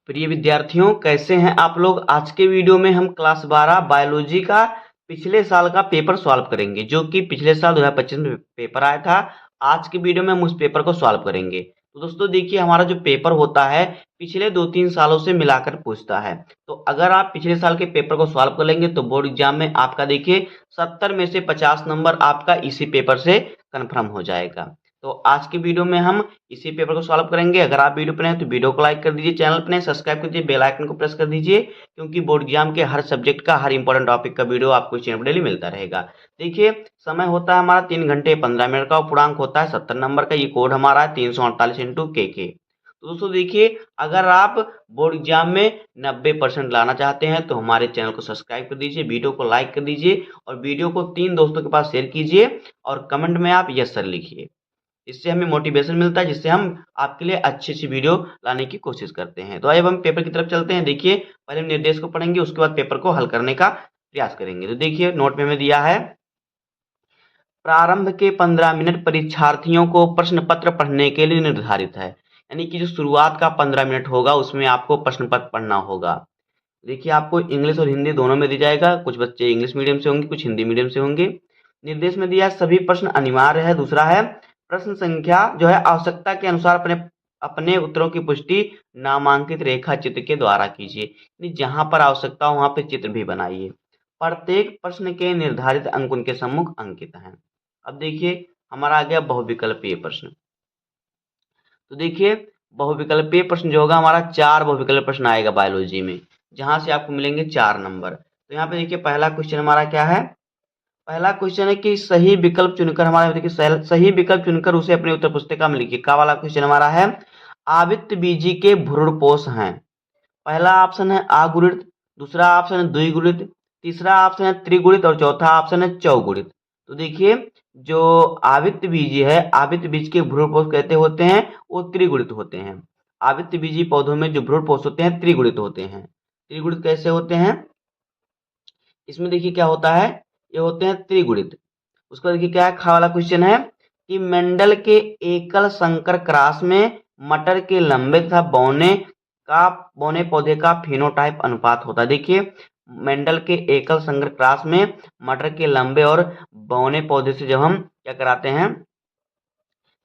प्रिय विद्यार्थियों, कैसे हैं आप लोग। आज के वीडियो में हम क्लास 12 बायोलॉजी का पिछले साल का पेपर सॉल्व करेंगे, जो कि पिछले साल 2025 में पेपर आया था। आज के वीडियो में हम उस पेपर को सॉल्व करेंगे। तो दोस्तों देखिए, हमारा जो पेपर होता है पिछले 2-3 सालों से मिलाकर पूछता है। तो अगर आप पिछले साल के पेपर को सॉल्व कर लेंगे तो बोर्ड एग्जाम में आपका देखिए 70 में से 50 नंबर आपका इसी पेपर से कन्फर्म हो जाएगा। तो आज के वीडियो में हम इसी पेपर को सॉल्व करेंगे। अगर आप वीडियो पर नए हैं तो वीडियो को लाइक कर दीजिए, चैनल पर नए सब्सक्राइब कर दीजिए, बेल आइकन को प्रेस कर दीजिए, क्योंकि बोर्ड एग्जाम के हर सब्जेक्ट का हर इंपॉर्टेंट टॉपिक का वीडियो आपको इस चैनल पर डेली मिलता रहेगा। देखिए, समय होता है हमारा 3 घंटे 15 मिनट का, पूर्णांक होता है 70 नंबर का। ये कोड हमारा है 348 इंटू के। तो दोस्तों देखिए, अगर आप बोर्ड एग्जाम में 90% लाना चाहते हैं तो हमारे चैनल को सब्सक्राइब कर दीजिए, वीडियो को लाइक कर दीजिए और वीडियो को 3 दोस्तों के पास शेयर कीजिए और कमेंट में आप यस सर लिखिए। इससे हमें मोटिवेशन मिलता है, जिससे हम आपके लिए अच्छी वीडियो लाने की कोशिश करते हैं। तो आइए अब हम पेपर की तरफ चलते हैं। देखिए, पहले हम निर्देश को पढ़ेंगे, उसके बाद पेपर को हल करने का प्रयास करेंगे। तो देखिए, नोट में हमें दिया है, प्रारंभ के 15 मिनट परीक्षार्थियों को प्रश्न पत्र पढ़ने के लिए निर्धारित है। यानी कि जो शुरुआत का 15 मिनट होगा उसमें आपको प्रश्न पत्र पढ़ना होगा। देखिए, आपको इंग्लिश और हिंदी दोनों में दी जाएगा। कुछ बच्चे इंग्लिश मीडियम से होंगे, कुछ हिंदी मीडियम से होंगे। निर्देश में दिया सभी प्रश्न अनिवार्य है। दूसरा है, प्रश्न संख्या जो है आवश्यकता के अनुसार अपने अपने उत्तरों की पुष्टि नामांकित रेखा चित्र के द्वारा कीजिए। जहां पर आवश्यकता हो वहां पे चित्र भी बनाइए। प्रत्येक प्रश्न के निर्धारित अंक उनके सम्मुख अंकित हैं। अब देखिए, हमारा आ गया बहुविकल्पीय प्रश्न। तो देखिए, बहुविकल्पीय प्रश्न जो होगा हमारा 4 बहुविकल्पीय प्रश्न आएगा बायोलॉजी में, जहां से आपको मिलेंगे 4 नंबर। तो यहाँ पे देखिए, पहला क्वेश्चन हमारा क्या है। पहला क्वेश्चन है कि सही विकल्प चुनकर, हमारा देखिए सही विकल्प चुनकर उसे अपनी उत्तर पुस्तिका में लिखिए। का वाला क्वेश्चन हमारा है, आवृत्त बीजी के भ्रूणपोष हैं। पहला ऑप्शन है अगुणित, दूसरा ऑप्शन है द्विगुणित, तीसरा ऑप्शन है त्रिगुणित और चौथा ऑप्शन है चौगुणित। तो देखिए, जो आवृत्त बीजी है, आवृत्त बीज के भ्रूणपोष कहते होते हैं वो त्रिगुणित होते हैं। आवृत्त बीजी पौधों में जो भ्रूणपोष होते हैं त्रिगुणित होते हैं। त्रिगुणित कैसे होते हैं, इसमें देखिए क्या होता है, ये होते हैं त्रिगुणित। उसका देखिए क्या है, खा वाला क्वेश्चन है कि मेंडल के एकल संकर क्रॉस में मटर के लंबे तथा बौने पौधे का फिनोटाइप अनुपात होता है। देखिए, मेंडल के एकल संकर क्रॉस में मटर के लंबे और बौने पौधे से जब हम क्या कराते हैं,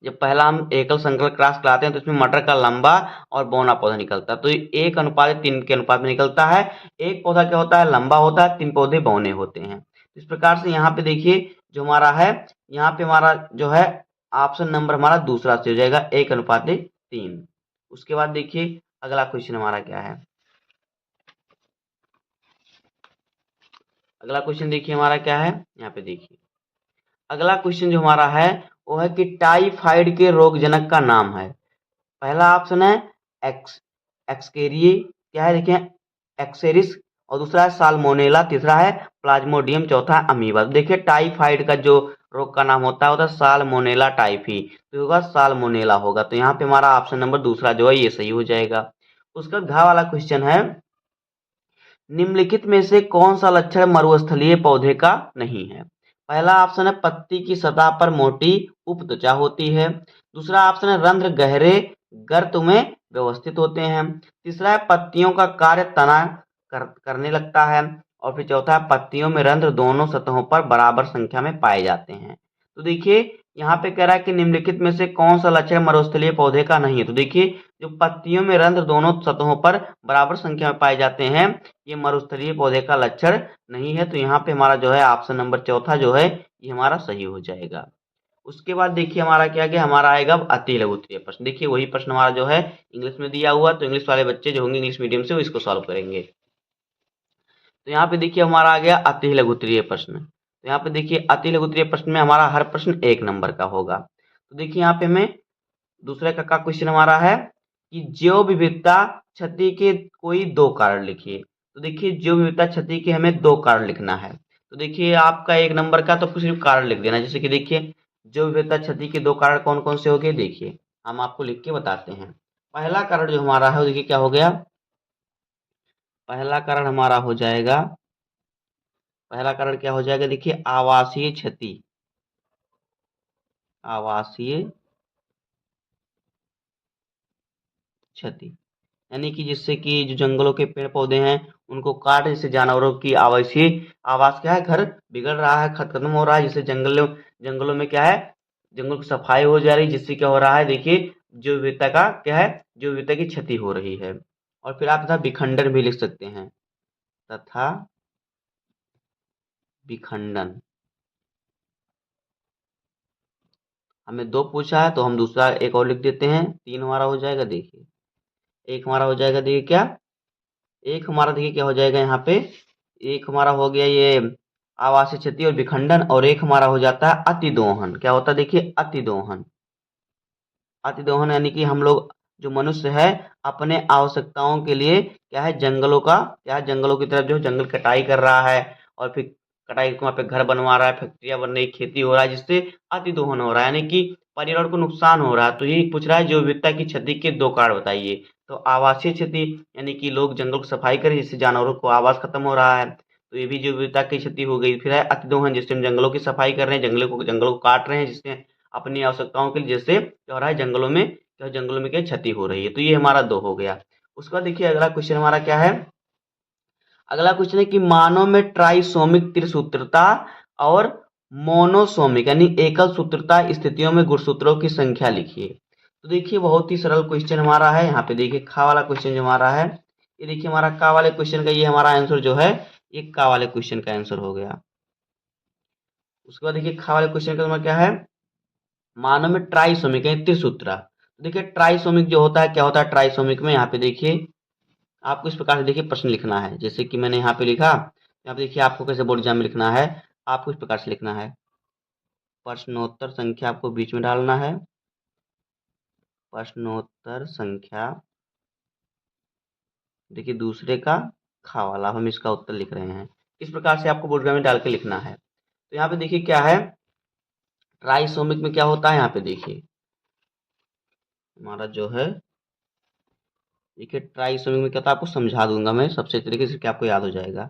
जब पहला हम एकल संकर क्रॉस कराते हैं तो इसमें मटर का लंबा और बौना पौधा निकलता है। तो ये 1:3 के अनुपात में निकलता है। एक पौधा क्या होता है, लंबा होता है, 3 पौधे बौने होते हैं। इस प्रकार से यहाँ पे देखिए जो हमारा है, यहाँ पे हमारा जो है ऑप्शन नंबर हमारा दूसरा से हो जाएगा 1:3। उसके बाद देखिए अगला क्वेश्चन हमारा क्या है। अगला क्वेश्चन देखिए हमारा क्या है, यहाँ पे देखिए अगला क्वेश्चन जो हमारा है वो है कि टाइफाइड के रोगजनक का नाम है। पहला ऑप्शन है एक्स एक्सकेरिए, क्या है देखिए एक्सेरिस, और दूसरा है साल्मोनेला, तीसरा है प्लाज्मोडियम, चौथा है अमीबा। देखिए, टाइफाइड का जो रोग का नाम होता है साल्मोनेला टाइफी, तो होगा साल्मोनेला होगा। तो यहाँ पे हमारा ऑप्शन नंबर दूसरा जो है ये सही हो जाएगा। उसका घ वाला क्वेश्चन है, निम्नलिखित में से कौन सा लक्षण मरुस्थलीय पौधे का नहीं है। पहला ऑप्शन है पत्ती की सतह पर मोटी उपत्वचा होती है। दूसरा ऑप्शन है रंध्र गहरे गर्त में व्यवस्थित होते हैं। तीसरा है पत्तियों का कार्य तना करने लगता है। और फिर चौथा है पत्तियों में रंध्र दोनों सतहों पर बराबर संख्या में पाए जाते हैं। तो देखिए, यहाँ पे कह रहा है कि निम्नलिखित में से कौन सा लक्षण मरुस्थलीय पौधे का नहीं है। तो देखिए, जो पत्तियों में रंध्र दोनों सतहों पर बराबर संख्या में पाए जाते हैं, ये मरुस्थलीय पौधे का लक्षण नहीं है। तो यहाँ पे हमारा जो है ऑप्शन नंबर चौथा जो है ये हमारा सही हो जाएगा। उसके बाद देखिए हमारा क्या गया, हमारा आएगा अति लघु उत्तरीय प्रश्न। देखिए, वही प्रश्न हमारा जो है इंग्लिश में दिया हुआ, तो इंग्लिश वाले बच्चे जो होंगे इंग्लिश मीडियम से वो इसको सॉल्व करेंगे। तो यहाँ पे देखिए हमारा आ गया अति लघु उत्तरीय प्रश्न। तो यहाँ पे देखिए अति लघु उत्तरीय प्रश्न में हमारा हर प्रश्न 1 नंबर का होगा। तो देखिए यहाँ पे हमें दूसरे का क्वेश्चन हमारा है कि जैव विविधता क्षति के कोई 2 कारण लिखिए। तो देखिए, जैव विविधता क्षति के हमें 2 कारण लिखना है। तो देखिए, आपका 1 नंबर का तो सिर्फ कारण लिख देना। जैसे कि देखिए, जैव विविधता क्षति के 2 कारण कौन कौन से हो गए, देखिए हम आपको लिख के बताते हैं। पहला कारण जो हमारा है देखिए क्या हो गया, पहला कारण हमारा हो जाएगा, पहला कारण क्या हो जाएगा, देखिए आवासीय क्षति। आवासीय क्षति यानी कि जिससे कि जो जंगलों के पेड़ पौधे हैं उनको काट, जिससे जानवरों की आवासीय आवास क्या है, घर बिगड़ रहा है, खत्म हो रहा है, जिससे जंगलों में क्या है, जंगलों की सफाई हो जा रही है, जिससे क्या हो रहा है, देखिए जैव विविधता का क्या है, जैव विविधता की क्षति हो रही है। और फिर आप तथा विखंडन भी लिख सकते हैं, तथा विखंडन। हमें 2 पूछा है तो हम दूसरा एक और लिख देते हैं, 3 हमारा हो जाएगा। देखिए एक हमारा हो जाएगा, देखिए क्या, एक हमारा देखिए क्या हो जाएगा यहाँ पे, एक हमारा हो गया ये आवासीय क्षति और विखंडन, और एक हमारा हो जाता है अतिदोहन। क्या होता है, देखिए अतिदोहन। अतिदोहन यानी कि हम लोग जो मनुष्य है अपने आवश्यकताओं के लिए क्या है, जंगलों का क्या है, जंगलों की तरफ जो जंगल कटाई कर रहा है, और फिर कटाई के वहाँ पे घर बनवा रहा है, फैक्ट्रियां बन रही, खेती हो रहा है, जिससे अतिदोहन हो रहा है, यानी कि पर्यावरण को नुकसान हो रहा है। तो ये पूछ रहा है जैव विविधता की क्षति के 2 कारण बताइए। तो आवासीय क्षति यानी कि लोग जंगल की सफाई करें, जिससे जानवरों को आवास खत्म हो रहा है, तो ये भी जैव विविधता की क्षति हो गई। फिर है अतिदोहन, जिससे हम जंगलों की सफाई कर रहे हैं, जंगलों को काट रहे हैं, जिससे अपनी आवश्यकताओं के लिए, जैसे क्या हो रहा है, जंगलों में क्या क्षति हो रही है। तो ये हमारा 2 हो गया। उसके बाद देखिए अगला क्वेश्चन हमारा क्या है, अगला क्वेश्चन है कि मानव में ट्राइसोमिक त्रिसूत्रता और मोनोसोमिक यानी एकल सूत्रता स्थितियों में गुणसूत्रों की संख्या लिखिए। तो देखिए बहुत ही सरल क्वेश्चन हमारा है। यहाँ पे देखिए खा वाला क्वेश्चन जो हमारा है, ये देखिए हमारा का वाले क्वेश्चन का ये हमारा आंसर जो है, ये का वाले क्वेश्चन का आंसर हो गया। उसके बाद देखिए खा वाले क्वेश्चन का हमारा क्या है, मानव में ट्राइसोमिक यानी त्रिसूत्रा। तो देखिए ट्राइसोमिक जो होता है, क्या होता है ट्राइसोमिक में, यहाँ पे देखिए आपको इस प्रकार से देखिए प्रश्न लिखना है, जैसे कि मैंने यहाँ पे लिखा, यहाँ पे देखिए आपको कैसे बोर्ड एग्जाम में लिखना है, आपको इस प्रकार से लिखना है, प्रश्नोत्तर संख्या आपको बीच में डालना है, प्रश्नोत्तर संख्या, देखिए दूसरे का खा वाला, हम इसका उत्तर लिख रहे हैं। इस प्रकार से आपको बोर्ड एग्जाम में डाल के लिखना है। तो यहाँ पे देखिए क्या है, ट्राइसोमिक में क्या होता है, यहाँ पे देखिए हमारा जो है, देखिए ट्राइसोमिक में क्या होता है, आपको समझा दूंगा मैं सबसे तरीके से, क्या आपको याद हो जाएगा।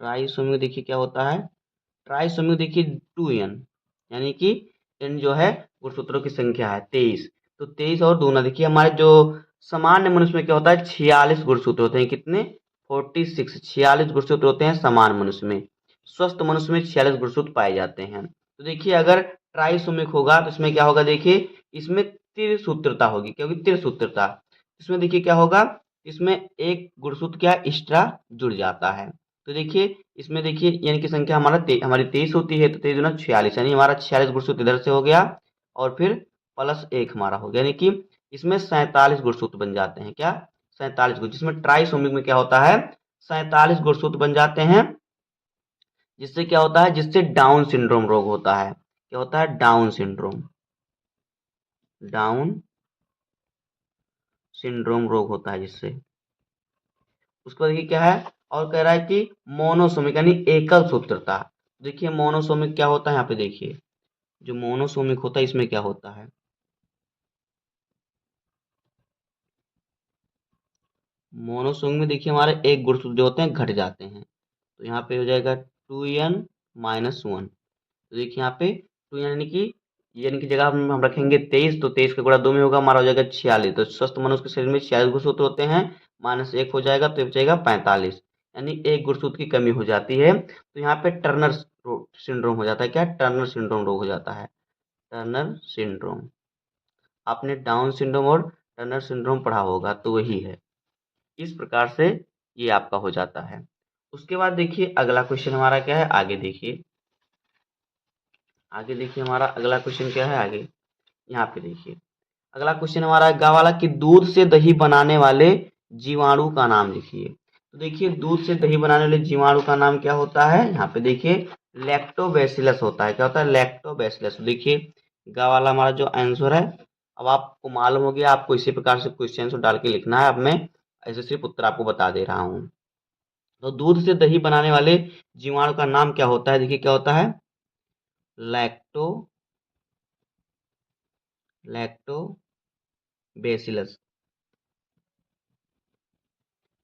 ट्राइसोमिक देखिए क्या होता है, ट्राइसोमिक देखिए 2n, यानी कि n जो है गुणसूत्रों की संख्या है 23। तो 23 और 2 ना, देखिए हमारे जो सामान्य मनुष्य में क्या होता है, 46 गुणसूत्र होते हैं, कितने, 46, 46 गुणसूत्र होते हैं सामान्य मनुष्य में। स्वस्थ मनुष्य में 46 गुणसूत्र पाए जाते हैं। तो देखिए अगर ट्राइसोमिक होगा तो इसमें क्या होगा, देखिए इसमें त्रिसूत्रता होगी, क्योंकि त्रिसूत्रता, इसमें देखिए क्या होगा, इसमें एक गुणसूत्र क्या एक्स्ट्रा जुड़ जाता है। तो देखिए इसमें देखिए यानी कि संख्या हमारी 23 होती है, तो 23 दूना 46, यानी हमारा 46 गुणसूत्र इधर से हो गया, और फिर प्लस 1 हमारा हो गया, यानी कि इसमें 47 गुणसूत्र बन जाते हैं। क्या, 47 गुण, जिसमें ट्राइसोमिक में क्या होता है, 47 गुणसूत्र बन जाते हैं, जिससे क्या होता है, जिससे डाउन सिंड्रोम रोग होता है। क्या होता है, डाउन सिंड्रोम, डाउन सिंड्रोम रोग होता है जिससे। उसके बाद देखिए क्या है, और कह रहा है कि मोनोसोमिक यानी एकल सूत्रता। देखिए मोनोसोमिक क्या होता है, यहाँ पे देखिए जो मोनोसोमिक होता है इसमें क्या होता है, मोनोसोमिक में देखिए हमारे एक गुणसूत्र जो होते हैं घट जाते हैं। तो यहाँ पे हो जाएगा 2n-1। तो देखिए यहाँ पे 2 यानी कि जगह हम रखेंगे 23, तो 23 का गुणा 2 में होगा, हमारा हो जाएगा 46। तो स्वस्थ मनुष्य के शरीर में 46 गुणसूत्र होते हैं, -1 हो जाएगा तो बचेगा 45, यानी एक गुणसूत्र की कमी हो जाती है। तो यहाँ पे टर्नर सिंड्रोम हो जाता है। क्या, टर्नर सिंड्रोम रोग हो जाता है, टर्नर सिंड्रोम। आपने डाउन सिंड्रोम और टर्नर सिंड्रोम पढ़ा होगा, तो वही है। इस प्रकार से ये आपका हो जाता है। उसके बाद देखिए अगला क्वेश्चन हमारा क्या है, आगे देखिए, आगे देखिए हमारा अगला क्वेश्चन क्या है, आगे यहाँ पे देखिए अगला क्वेश्चन हमारा गा वाला कि दूध से दही बनाने वाले जीवाणु का नाम लिखिए। तो देखिए दूध से दही बनाने वाले जीवाणु का नाम क्या होता है, यहाँ पे देखिए लैक्टोबैसिलस होता है। क्या होता है, लैक्टोबैसिलस। देखिए गा वाला हमारा जो आंसर है, अब आपको मालूम हो गया, आपको इसी प्रकार से क्वेश्चन को डाल के लिखना है। अब मैं ऐसे सिर्फ उत्तर आपको बता दे रहा हूँ। तो दूध से दही बनाने वाले जीवाणु का नाम क्या होता है, देखिए क्या होता है, लैक्टो लैक्टोबैसिलस।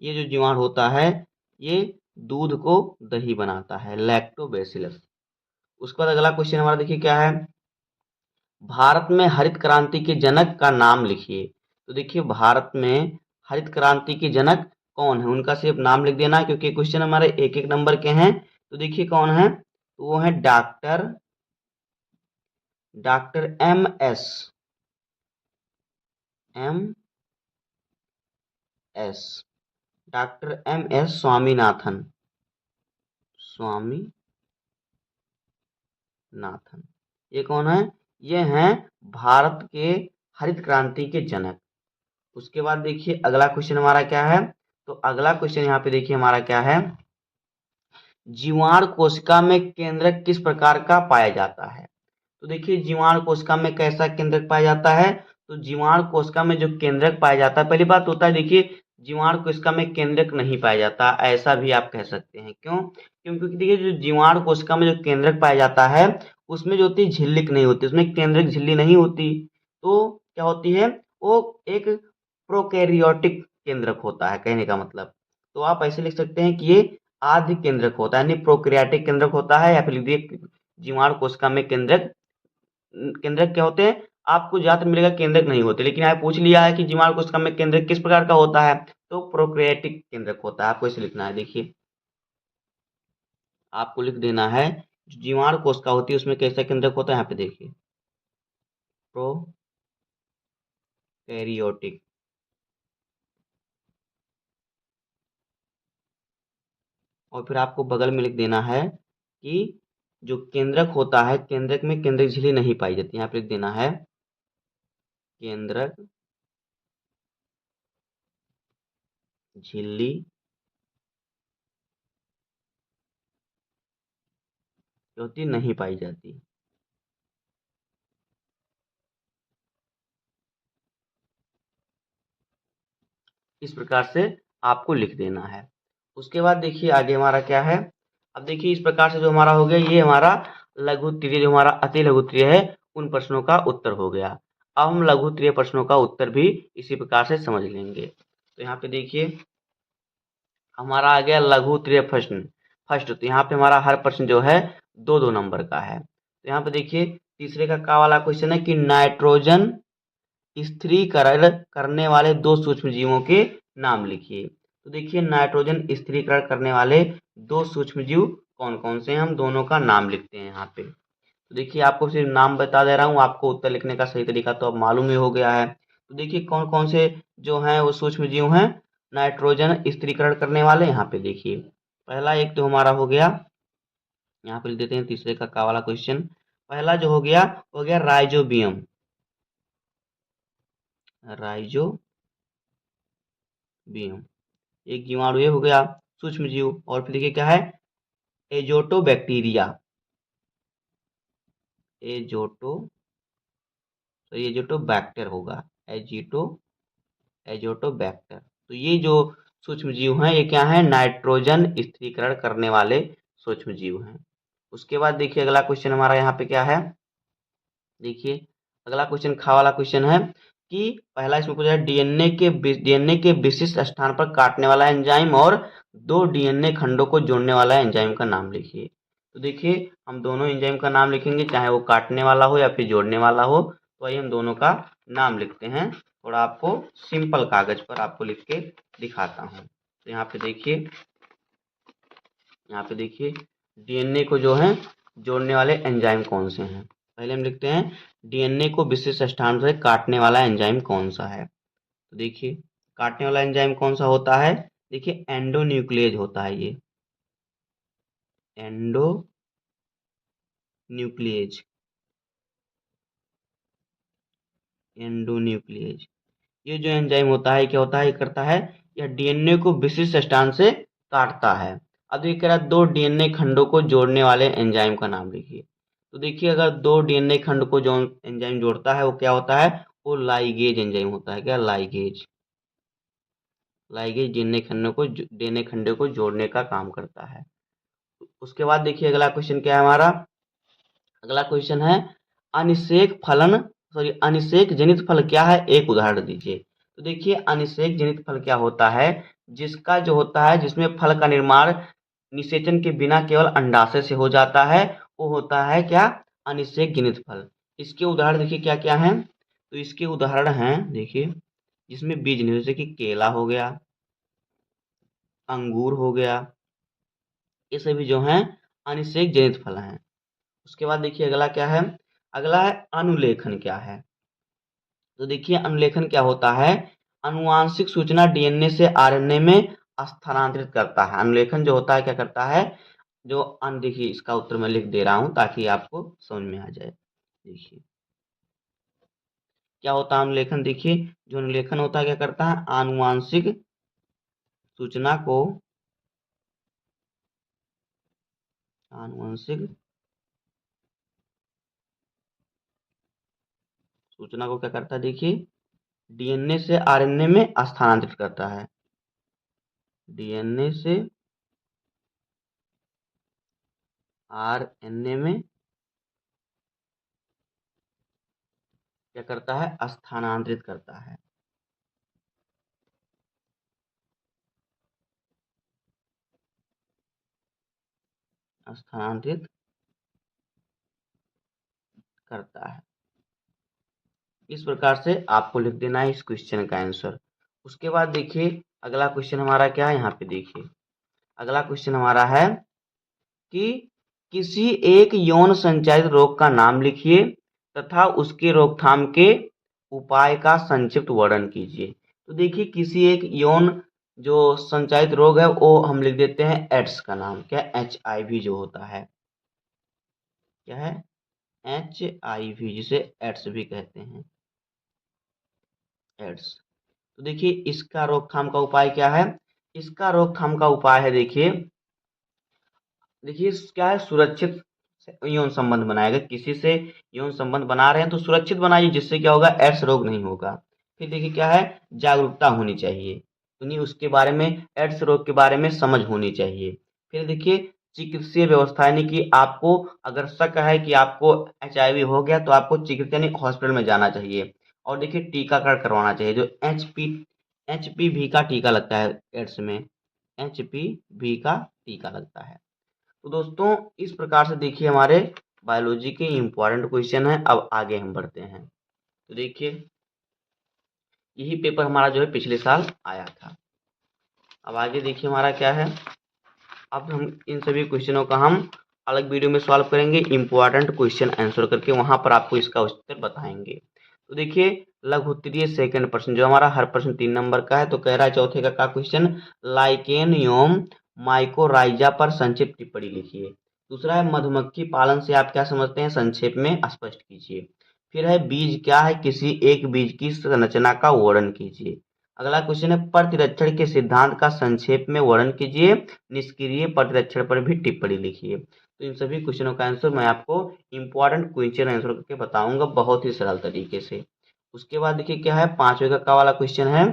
ये जो जीवाणु होता है, ये दूध को दही बनाता है, लैक्टोबैसिलस। उसके बाद अगला क्वेश्चन हमारा देखिए क्या है, भारत में हरित क्रांति के जनक का नाम लिखिए। तो देखिए भारत में हरित क्रांति के जनक कौन है, उनका सिर्फ नाम लिख देना है, क्योंकि क्वेश्चन हमारे एक एक नंबर के हैं। तो देखिए कौन है, तो वो है doctor M S doctor M S Swaminathan. ये कौन है, ये हैं भारत के हरित क्रांति के जनक। उसके बाद देखिए अगला क्वेश्चन हमारा क्या है, तो अगला क्वेश्चन यहाँ पे देखिए हमारा क्या है, जीवाणु कोशिका में केंद्रक किस प्रकार का पाया जाता है। तो देखिए जीवाणु कोशिका में कैसा केंद्रक पाया जाता है, तो जीवाणु कोशिका में जो केंद्रक पाया जाता है, पहली बात होता है देखिए जीवाणु कोशिका में केंद्रक नहीं पाया जाता, ऐसा भी आप कह सकते हैं। क्यों, क्योंकि देखिए जो जीवाणु कोशिका में जो केंद्रक पाया जाता है उसमें जो होती है झिल्लिक नहीं होती, उसमें केंद्रक झिल्ली नहीं होती। तो क्या होती है, वो एक प्रोकैरियोटिक केंद्रक होता है, कहने का मतलब। तो आप ऐसे लिख सकते हैं कि ये आदि केंद्रक होता है, यानी प्रोकैरियोटिक केंद्रक होता है, या फिर लिख दिए जीवाणु कोशिका में केंद्रक क्या होते हैं, आपको ज्यादा मिलेगा केंद्रक नहीं होते, लेकिन यहाँ पूछ लिया है कि जीवाणु कोशिका में केंद्रक किस प्रकार का होता है, तो प्रोकैरियोटिक केंद्रक होता है। आपको इसे लिखना है, देखिए आपको लिख देना है जो जीवाणु कोशिका होती है उसमें कैसा केंद्रक होता है, यहाँ पे देखिए प्रोकैरियोटिक। और फिर आपको बगल में लिख देना है कि जो केंद्रक होता है, केंद्रक में केंद्रक झिल्ली नहीं पाई जाती, यहाँ पे लिख देना है केंद्रक झिल्ली जो होती नहीं पाई जाती। इस प्रकार से आपको लिख देना है। उसके बाद देखिए आगे हमारा क्या है, अब देखिए इस प्रकार से जो हमारा हो गया, ये हमारा लघु उत्तरीय, जो हमारा अति लघु उत्तरीय है उन प्रश्नों का उत्तर हो गया। अब हम लघु उत्तरीय प्रश्नों का उत्तर भी इसी प्रकार से समझ लेंगे। तो यहाँ पे देखिए हमारा आ गया लघु उत्तरीय प्रश्न फर्स्ट। तो यहाँ पे हमारा हर प्रश्न जो है 2-2 नंबर का है। तो यहाँ पे देखिए तीसरे का वाला क्वेश्चन है कि नाइट्रोजन स्थिरीकरण करने वाले 2 सूक्ष्मजीवों के नाम लिखिए। तो देखिए नाइट्रोजन स्थिरीकरण करने वाले 2 सूक्ष्मजीव कौन कौन से हैं, हम दोनों का नाम लिखते हैं यहाँ पे। तो देखिए आपको सिर्फ नाम बता दे रहा हूँ, आपको उत्तर लिखने का सही तरीका तो अब मालूम ही हो गया है। तो देखिए कौन कौन से जो हैं वो सूक्ष्मजीव हैं नाइट्रोजन स्थिरीकरण करने वाले। यहाँ पे देखिए पहला एक तो हमारा हो गया, यहाँ पे लिख देते हैं तीसरे का वाला क्वेश्चन। पहला जो हो गया राइजोबियम, एक जीवाणु ये हो गया सूक्ष्म जीव। और फिर देखिए क्या है, एजोटोबैक्टीरिया, एजोटोबैक्टर होगा, एजोटोबैक्टर। तो ये जो सूक्ष्म जीव हैं ये क्या है, नाइट्रोजन स्थिरीकरण करने वाले सूक्ष्म जीव हैं। उसके बाद देखिए अगला क्वेश्चन हमारा यहाँ पे क्या है, देखिए अगला क्वेश्चन वाला क्वेश्चन है कि पहला इसमें पूछा है डीएनए के विशिष्ट स्थान पर काटने वाला एंजाइम और 2 डीएनए खंडों को जोड़ने वाला एंजाइम का नाम लिखिए। तो देखिए हम दोनों एंजाइम का नाम लिखेंगे, चाहे वो काटने वाला हो या फिर जोड़ने वाला हो। तो आइए हम दोनों का नाम लिखते हैं, थोड़ा आपको सिंपल कागज पर आपको लिख के दिखाता हूँ। तो यहाँ पे देखिए डीएनए को जो है जोड़ने वाले एंजाइम कौन से हैं। पहले हम लिखते हैं डीएनए को विशिष्ट स्थान से काटने वाला एंजाइम कौन सा है। तो देखिए काटने वाला एंजाइम कौन सा होता है, देखिए एंडोन्यूक्लियेज होता है, ये एंडोन्यूक्लियेज ये जो एंजाइम होता है क्या होता है, ये करता है यह डीएनए को विशिष्ट स्थान से काटता है। अब ये कह रहा है 2 डीएनए खंडों को जोड़ने वाले एंजाइम का नाम लिखिए। तो देखिए अगर 2 डीएनए खंड को जो एंजाइम जोड़ता है वो क्या होता है, वो लाइगेज एंजाइम होता है। क्या, लाइगेज डीएनए खंडों को जोड़ने का काम करता है। उसके बाद देखिए अगला क्वेश्चन क्या है हमारा, अगला क्वेश्चन है अनिषेक जनित फल क्या है, एक उदाहरण दीजिए। तो देखिए अनिषेक जनित फल क्या होता है, जिसका जो होता है जिसमें फल का निर्माण निषेचन के बिना केवल अंडाशय से हो जाता है, वो होता है क्या, अनिषेक जनित फल। इसके उदाहरण देखिए क्या क्या हैं। तो इसके उदाहरण हैं देखिए, जिसमें बीज नहीं, जैसे कि केला हो गया, अंगूर हो गया, ये सभी जो हैं अनिषेक जनित फल हैं। उसके बाद देखिए अगला क्या है, अगला है अनुलेखन क्या है। तो देखिए अनुलेखन क्या होता है, अनुवांशिक सूचना डीएनए से आरएनए में स्थानांतरित करता है। अनुलेखन जो होता है क्या करता है, जो देखिए इसका उत्तर मैं लिख दे रहा हूं ताकि आपको समझ में आ जाए। देखिए क्या होता है अनुलेखन, देखिए जो अनुलेखन होता है क्या करता है, आनुवांशिक सूचना को आनुवंशिक सूचना को क्या करता है, देखिए डीएनए से आरएनए में स्थानांतरित करता है। डीएनए से आरएनए में क्या करता है, स्थानांतरित करता है। स्थानांतरित करता है। इस प्रकार से आपको लिख देना है इस क्वेश्चन का आंसर। उसके बाद देखिए अगला क्वेश्चन हमारा क्या है, यहाँ पे देखिए अगला क्वेश्चन हमारा है कि किसी एक यौन संचारित रोग का नाम लिखिए तथा उसके रोकथाम के उपाय का संक्षिप्त वर्णन कीजिए। तो देखिए किसी एक यौन जो संचारित रोग है वो हम लिख देते हैं एड्स का नाम, क्या HIV जो होता है, क्या है HIV, जिसे एड्स भी कहते हैं, एड्स। तो देखिए इसका रोकथाम का उपाय क्या है, इसका रोकथाम का उपाय है देखिए देखिए क्या है, सुरक्षित यौन संबंध बनाएगा। किसी से यौन संबंध बना रहे हैं तो सुरक्षित बनाइए, जिससे क्या होगा, एड्स रोग नहीं होगा। फिर देखिए क्या है, जागरूकता होनी चाहिए, यानी उसके बारे में, एड्स रोग के बारे में समझ होनी चाहिए। फिर देखिए चिकित्सीय व्यवस्था, यानी कि आपको अगर शक है कि आपको HIV हो गया तो आपको चिकित्सा यानी हॉस्पिटल में जाना चाहिए। और देखिए टीकाकरण करवाना चाहिए, जो HPV का टीका लगता है एड्स में, HPV का टीका लगता है। तो दोस्तों इस प्रकार से देखिए हमारे बायोलॉजी के इम्पोर्टेंट क्वेश्चन है। अब आगे हम बढ़ते हैं। तो देखिए यही पेपर हमारा जो है पिछले साल आया था। अब आगे देखिए हमारा क्या है, अब हम इन सभी क्वेश्चनों का हम अलग वीडियो में सॉल्व करेंगे, इम्पोर्टेंट क्वेश्चन आंसर करके वहां पर आपको इसका उत्तर बताएंगे। तो देखिए लघु उत्तरीय सेकंड प्रश्न जो हमारा हर प्रश्न 3 नंबर का है, तो कह रहा है चौथे का क्वेश्चन, लाइकेनियम माइकोराइजा पर संक्षिप्त टिप्पणी लिखिए। दूसरा है मधुमक्खी पालन से आप क्या समझते हैं, संक्षेप में स्पष्ट कीजिए। फिर है बीज क्या है, किसी एक बीज की संरचना का वर्णन कीजिए। अगला क्वेश्चन है प्रतिरक्षण के सिद्धांत का संक्षेप में वर्णन कीजिए, निष्क्रिय प्रतिरक्षण पर भी टिप्पणी लिखिए। तो इन सभी क्वेश्चनों का आंसर मैं आपको इंपॉर्टेंट क्वेश्चन आंसर करके बताऊंगा बहुत ही सरल तरीके से। उसके बाद देखिए क्या है, पांचवे का वाला क्वेश्चन है,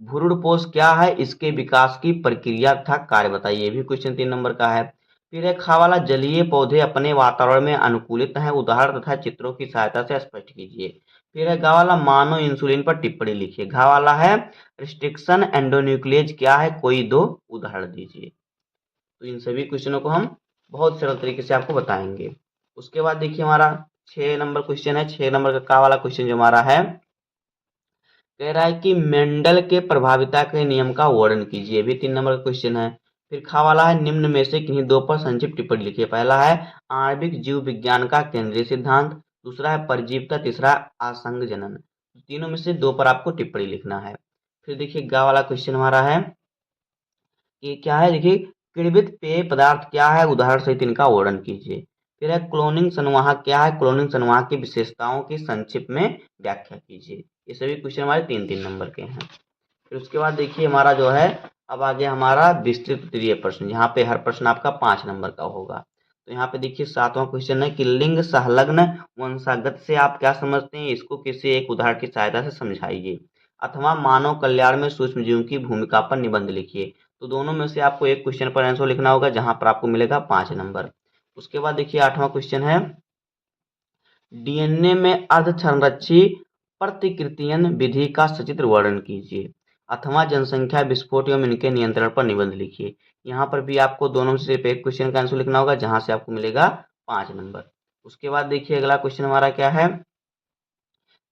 भ्रूणपोष क्या है, इसके विकास की प्रक्रिया तथा कार्य बताइए। ये भी क्वेश्चन 3 नंबर का है। फिर है वाला जलीय पौधे अपने वातावरण में अनुकूलित हैं, उदाहरण तथा चित्रों की सहायता से स्पष्ट कीजिए। फिर है वाला मानव इंसुलिन पर टिप्पणी लिखिए। वाला है रिस्ट्रिक्शन एंडोन्यूक्लियस क्या है, कोई दो उदाहरण दीजिए। तो इन सभी क्वेश्चनों को हम बहुत सरल तरीके से आपको बताएंगे। उसके बाद देखिए हमारा 6 नंबर क्वेश्चन है। 6 नंबर का वाला क्वेश्चन जो हमारा है, कह रहा है कि मेंडल के प्रभाविता के नियम का वर्णन कीजिए। भी 3 नंबर का क्वेश्चन है। फिर वाला है निम्न में से किन्हीं दो पर संक्षिप्त टिप्पणी लिखिए। पहला है आणविक जीव विज्ञान का केंद्रीय सिद्धांत, दूसरा है परजीवता, तीसरा आसंग जनन। तीनों में से दो पर आपको टिप्पणी लिखना है। फिर देखिए वाला क्वेश्चन हमारा है कि क्या है, देखिए किण्वित पेय पदार्थ क्या है, उदाहरण सहित इनका वर्णन कीजिए। फिर है क्लोनिंग संवाहक क्या है, क्लोनिंग संवाहक की विशेषताओं की संक्षिप्त में व्याख्या कीजिए। ये सभी क्वेश्चन हमारे 3-3 नंबर के हैं। फिर उसके बाद देखिए हमारा जो है, अब आगे हमारा विस्तृत उत्तरीय प्रश्न, यहाँ पे हर प्रश्न आपका 5 नंबर का होगा। तो यहाँ पे देखिए 7वां क्वेश्चन है कि लिंग संलग्न वंशागत से आप क्या समझते हैं, इसको किसी एक उदाहरण की सहायता से समझाइए। अथवा मानव कल्याण में सूक्ष्म जीवों की भूमिका पर निबंध लिखिए। तो दोनों में से आपको एक क्वेश्चन पर आंसर लिखना होगा, जहां पर आपको मिलेगा 5 नंबर। उसके बाद देखिए 8वां क्वेश्चन है, डीएनए में अर्धसंरक्षी प्रतिकृतियन विधि का सचित्र वर्णन कीजिए। अथवा जनसंख्या विस्फोट एवं इनके नियंत्रण पर निबंध लिखिए। यहाँ पर भी आपको दोनों में से सिर्फ एक क्वेश्चन का आंसर लिखना होगा, जहां से आपको मिलेगा 5 नंबर। उसके बाद देखिए अगला क्वेश्चन हमारा क्या है,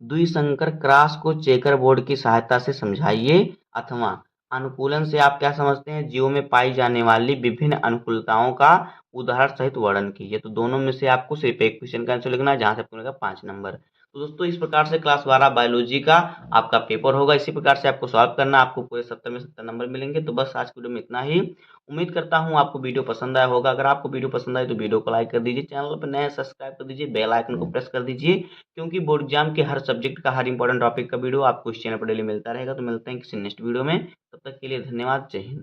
द्विसंकर क्रॉस को चेकर बोर्ड की सहायता से समझाइए, अथवा अनुकूलन से आप क्या समझते हैं, जीओ में पाई जाने वाली विभिन्न अनुकूलताओं का उदाहरण सहित वर्णन कीजिए। तो दोनों में से आपको सिर्फ एक क्वेश्चन का आंसर लिखना है, जहां से आपको मिलेगा 5 नंबर। तो दोस्तों इस प्रकार से क्लास 12 बायोलॉजी का आपका पेपर होगा, इसी प्रकार से आपको सॉल्व करना, आपको पूरे 70 में 70 नंबर मिलेंगे। तो बस आज की वीडियो में इतना ही। उम्मीद करता हूँ आपको वीडियो पसंद आया होगा। अगर आपको वीडियो पसंद आए तो वीडियो को लाइक कर दीजिए, चैनल पर नए सब्सक्राइब कर दीजिए, बेल आइकन को प्रेस कर दीजिए, क्योंकि बोर्ड एग्जाम के हर सब्जेक्ट का हर इंपॉर्टेंट टॉपिक का वीडियो आपको इस चैनल पर डेली मिलता रहेगा। तो मिलते हैं किसी नेक्स्ट वीडियो में, तब तक के लिए धन्यवाद, जय हिंद।